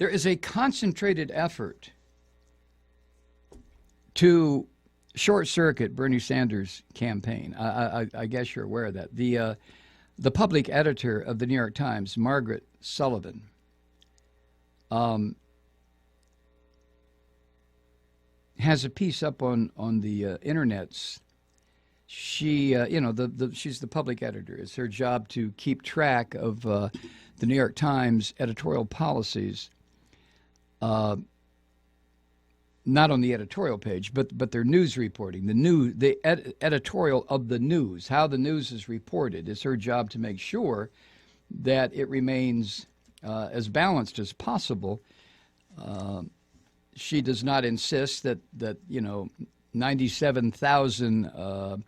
There is a concentrated effort to short-circuit Bernie Sanders' campaign. I guess you're aware of that. The public editor of the New York Times, Margaret Sullivan, has a piece up on the internets. She, she's the public editor. It's her job to keep track of the New York Times editorial policies. Not on the editorial page, but their news reporting, the editorial of the news, how the news is reported. It's her job to make sure that it remains as balanced as possible. She does not insist that 97,000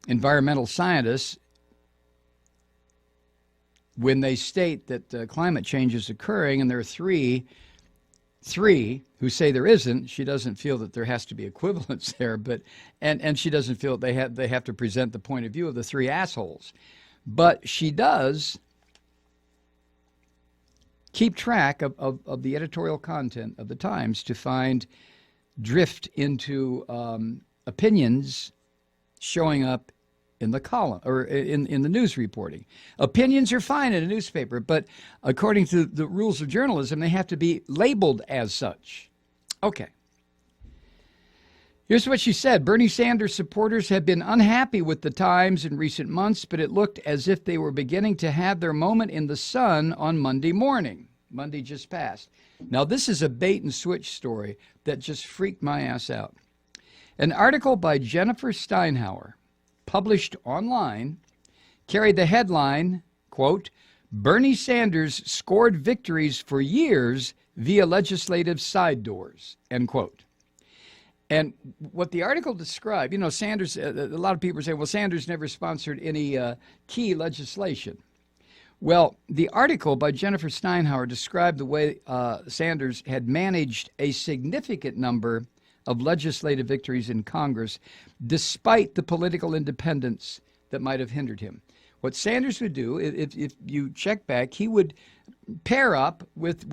environmental scientists, when they state that climate change is occurring, and there are three who say there isn't, she doesn't feel that there has to be equivalence there, but and she doesn't feel they have to present the point of view of the three assholes. But she does keep track of the editorial content of the Times to drift into opinions showing up in the column or in the news reporting. Opinions are fine in a newspaper, but according to the rules of journalism, they have to be labeled as such. Okay. Here's what she said. Bernie Sanders supporters have been unhappy with the Times in recent months, but it looked as if they were beginning to have their moment in the sun on Monday morning. Monday just passed. Now, this is a bait and switch story that just freaked my ass out. An article by Jennifer Steinhauer, published online, carried the headline, quote, Bernie Sanders scored victories for years via legislative side doors, end quote. And what the article described, Sanders, a lot of people say, well, Sanders never sponsored any key legislation. Well, the article by Jennifer Steinhauer described the way Sanders had managed a significant number of legislative victories in Congress, despite the political independence that might have hindered him. What Sanders would do, if you check back, he would pair up with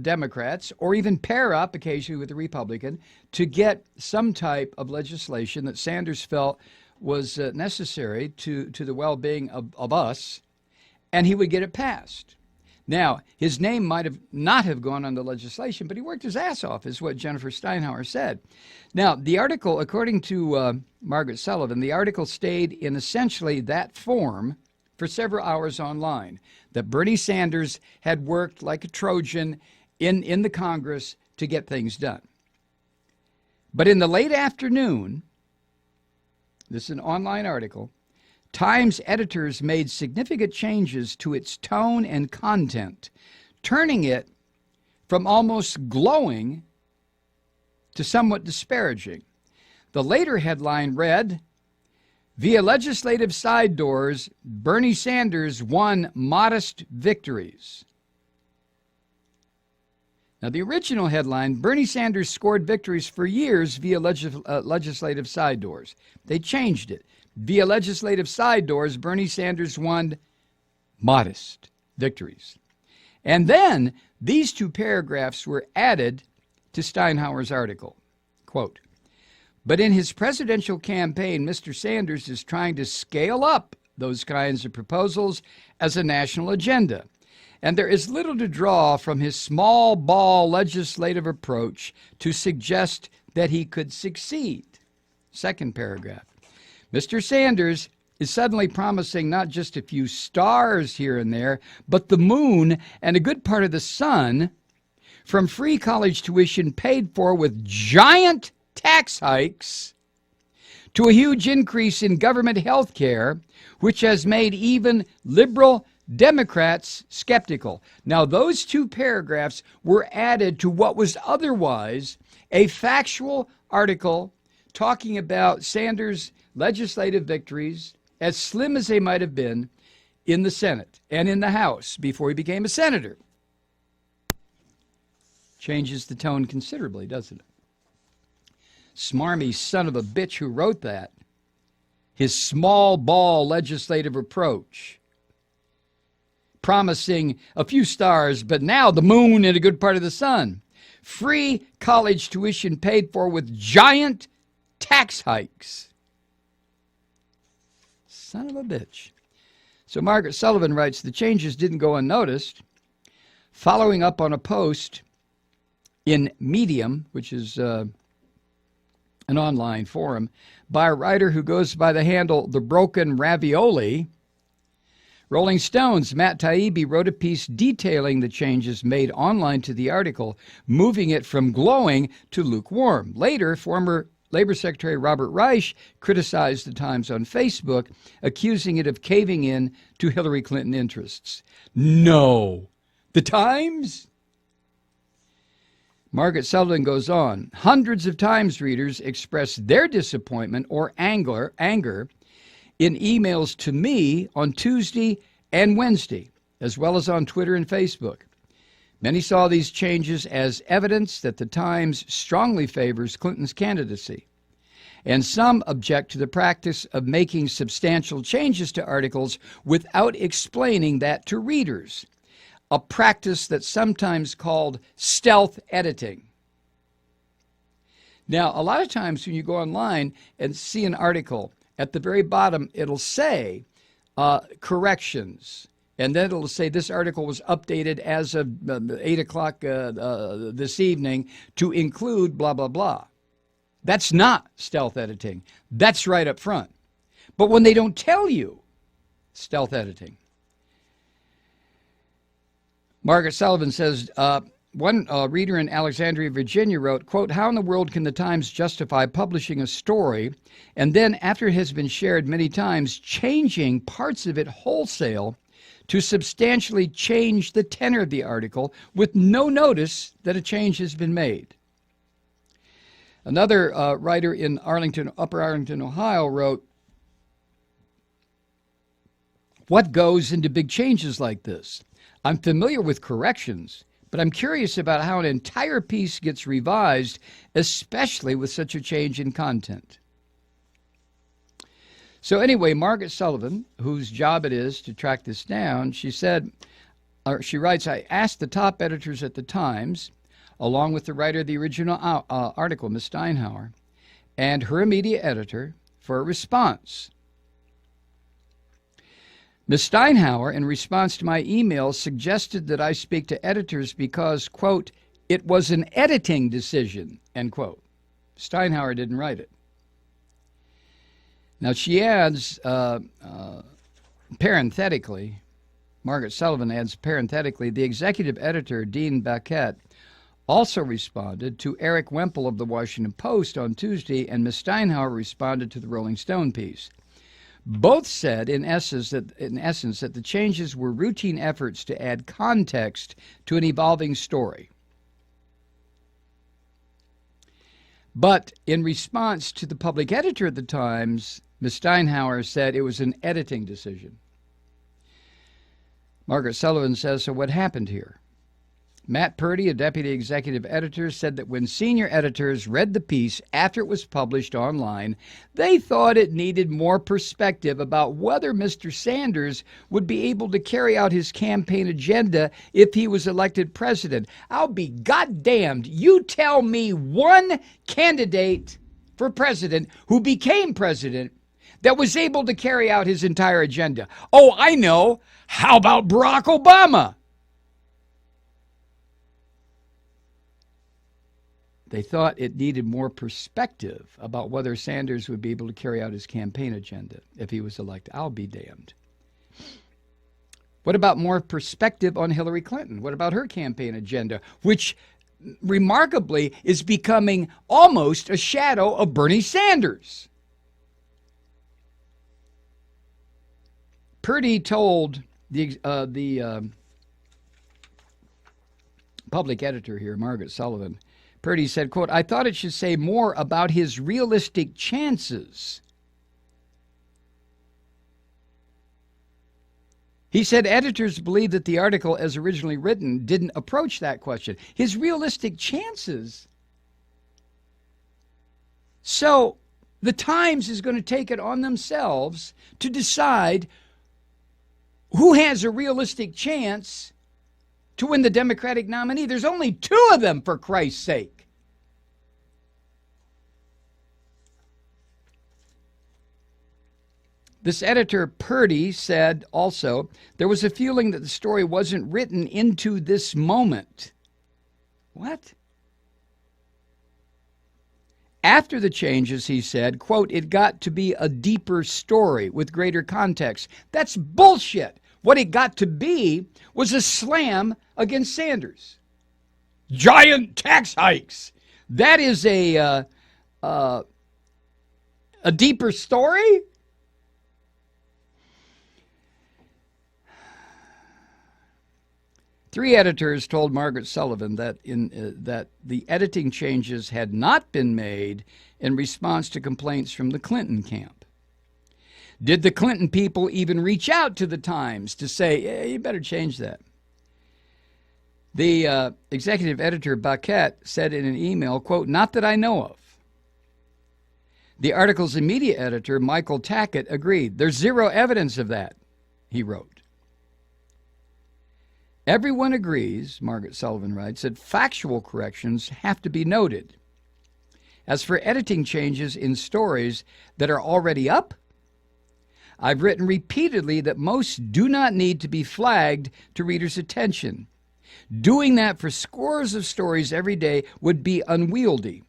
Democrats, or even pair up occasionally with a Republican, to get some type of legislation that Sanders felt was necessary to the well-being of us, and he would get it passed. Now, his name might have not have gone on the legislation, but he worked his ass off, is what Jennifer Steinhauer said. Now, the article, according to Margaret Sullivan, the article stayed in essentially that form for several hours online, that Bernie Sanders had worked like a Trojan in the Congress to get things done. But in the late afternoon, this is an online article, Times editors made significant changes to its tone and content, turning it from almost glowing to somewhat disparaging. The later headline read, via legislative side doors, Bernie Sanders won modest victories. Now, the original headline, Bernie Sanders scored victories for years via legislative side doors. They changed it. Via legislative side doors, Bernie Sanders won modest victories. And then these two paragraphs were added to Steinhauer's article. Quote, but in his presidential campaign, Mr. Sanders is trying to scale up those kinds of proposals as a national agenda. And there is little to draw from his small ball legislative approach to suggest that he could succeed. Second paragraph. Mr. Sanders is suddenly promising not just a few stars here and there, but the moon and a good part of the sun, from free college tuition paid for with giant tax hikes to a huge increase in government health care, which has made even liberal Democrats skeptical. Now, those two paragraphs were added to what was otherwise a factual article talking about Sanders' legislative victories, as slim as they might have been, in the Senate and in the House before he became a senator. Changes the tone considerably, doesn't it? Smarmy son of a bitch who wrote that, his small ball legislative approach, promising a few stars, but now the moon and a good part of the sun. Free college tuition paid for with giant tax hikes. Son of a bitch. So Margaret Sullivan writes, the changes didn't go unnoticed. Following up on a post in Medium, which is an online forum, by a writer who goes by the handle The Broken Ravioli, Rolling Stone's Matt Taibbi wrote a piece detailing the changes made online to the article, moving it from glowing to lukewarm. Later, former Labor Secretary Robert Reich criticized the Times on Facebook, accusing it of caving in to Hillary Clinton interests. No. The Times? Margaret Sullivan goes on. Hundreds of Times readers expressed their disappointment or anger in emails to me on Tuesday and Wednesday, as well as on Twitter and Facebook. Many saw these changes as evidence that the Times strongly favors Clinton's candidacy. And some object to the practice of making substantial changes to articles without explaining that to readers, a practice that's sometimes called stealth editing. Now, a lot of times when you go online and see an article, at the very bottom, it'll say corrections. And then it'll say this article was updated as of 8 o'clock this evening to include blah, blah, blah. That's not stealth editing. That's right up front. But when they don't tell you, stealth editing. Margaret Sullivan says, one reader in Alexandria, Virginia wrote, quote, how in the world can the Times justify publishing a story and then, after it has been shared many times, changing parts of it wholesale to substantially change the tenor of the article with no notice that a change has been made? Another writer in Upper Arlington, Ohio wrote, what goes into big changes like this? I'm familiar with corrections, but I'm curious about how an entire piece gets revised, especially with such a change in content. So anyway, Margaret Sullivan, whose job it is to track this down, she writes, I asked the top editors at the Times, along with the writer of the original article, Ms. Steinhauer, and her immediate editor, for a response. Ms. Steinhauer, in response to my email, suggested that I speak to editors because, quote, it was an editing decision, end quote. Steinhauer didn't write it. Now, she adds, parenthetically, Margaret Sullivan adds parenthetically, the executive editor, Dean Baquet, also responded to Eric Wemple of the Washington Post on Tuesday, and Ms. Steinhauer responded to the Rolling Stone piece. Both said, in essence, that the changes were routine efforts to add context to an evolving story. But in response to the public editor at the Times, Ms. Steinhauer said it was an editing decision. Margaret Sullivan says, so what happened here? Matt Taibbi, a deputy executive editor, said that when senior editors read the piece after it was published online, they thought it needed more perspective about whether Mr. Sanders would be able to carry out his campaign agenda if he was elected president. I'll be goddamned. You tell me one candidate for president who became president that was able to carry out his entire agenda. Oh, I know. How about Barack Obama? They thought it needed more perspective about whether Sanders would be able to carry out his campaign agenda if he was elected. I'll be damned. What about more perspective on Hillary Clinton? What about her campaign agenda, which remarkably is becoming almost a shadow of Bernie Sanders? Purdy told the public editor here, Margaret Sullivan, Purdy said, quote, I thought it should say more about his realistic chances. He said editors believe that the article as originally written didn't approach that question. His realistic chances. So the Times is going to take it on themselves to decide who has a realistic chance to win the Democratic nominee? There's only two of them, for Christ's sake. This editor, Purdy, said also, there was a feeling that the story wasn't written into this moment. What? After the changes, he said, quote, it got to be a deeper story with greater context. That's bullshit. What it got to be was a slam against Sanders. Giant tax hikes. That is a deeper story? Three editors told Margaret Sullivan that that the editing changes had not been made in response to complaints from the Clinton camp. Did the Clinton people even reach out to the Times to say, you better change that? The executive editor, Baquette, said in an email, quote, not that I know of. The article's immediate editor, Michael Tackett, agreed. There's zero evidence of that, he wrote. Everyone agrees, Margaret Sullivan writes, that factual corrections have to be noted. As for editing changes in stories that are already up, I've written repeatedly that most do not need to be flagged to readers' attention. Doing that for scores of stories every day would be unwieldy.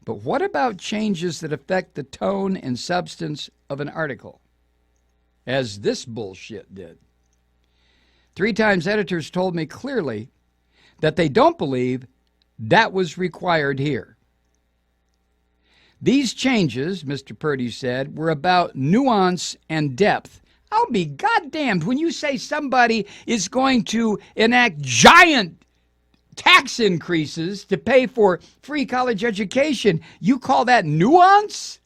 But what about changes that affect the tone and substance of an article, as this bullshit did? 3 times editors told me clearly that they don't believe that was required here. These changes, Mr. Purdy said, were about nuance and depth. I'll be goddamned when you say somebody is going to enact giant tax increases to pay for free college education. You call that nuance?